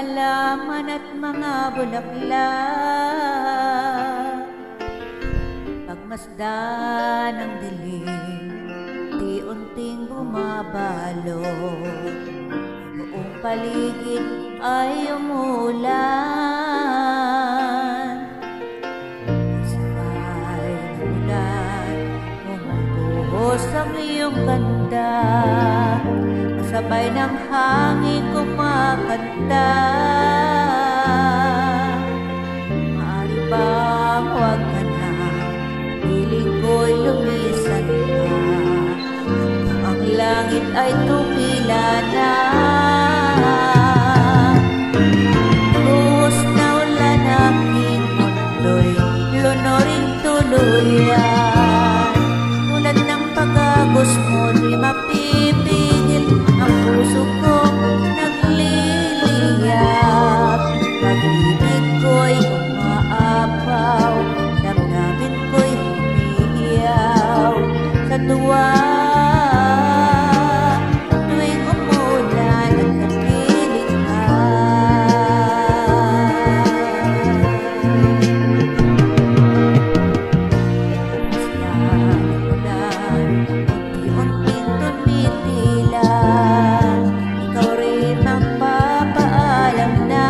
halaman at mga bulaklak. Pagmasdan ng dilim, di unting bumabalot. Buong paligid ay umulan. Sabay ng ulan, bumubuhos ang iyong ganda. Sabay ng hangin kumakanta. Maaari bang huwag ka na, piling ko'y lumisan ka, hanggang ang langit ay tumila na. Buhos na ulan aking mundo'y lunoring tuluyan. Tulad ng pag-agos mo di mapipigil, ang puso kong nagliliyap. Pag-ibig ko'y umaapaw, damdamin ko'y humihiyaw sa tuwa. Tuwing umulan at napiling ka, unti-unting tumitila. Ikaw rin magpapaalam na.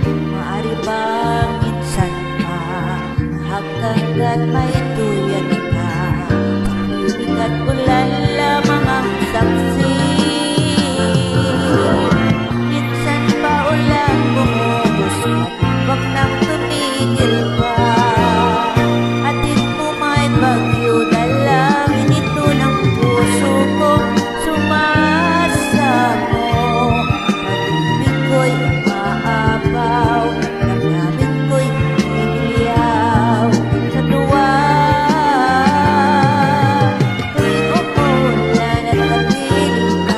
Maaari bang minsan pa, hanggat may tuyan ka, ibig at ulan lamang ang saksi. Minsan pa ulan bumuhos at wag nang tumigil pa. Atid mo may bagyo, dalangin ito ng puso ko sumasamo. Pag-ibig ko'y umaapaw, damdamin ko'y humihiyaw sa tuwa. Tuwing umulan at napiling ka,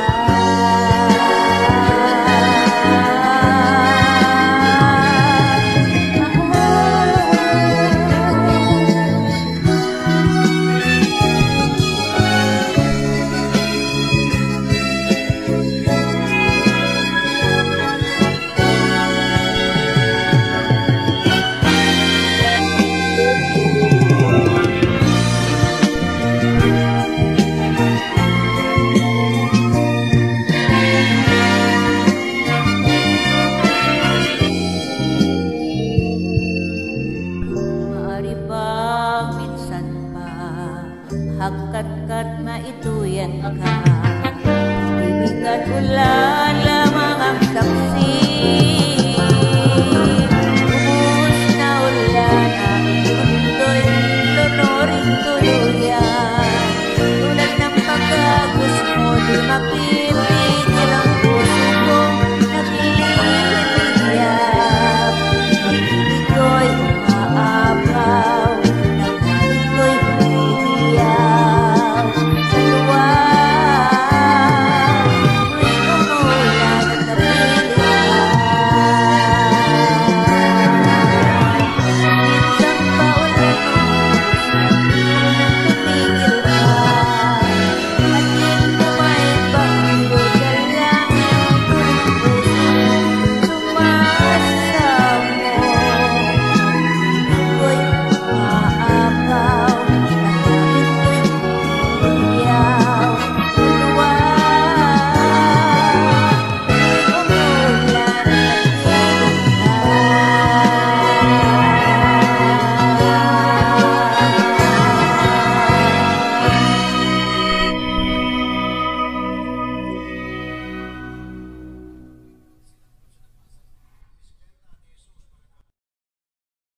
maaari bang minsan pa, hagkat-kat maituyan ka, ibig at ulan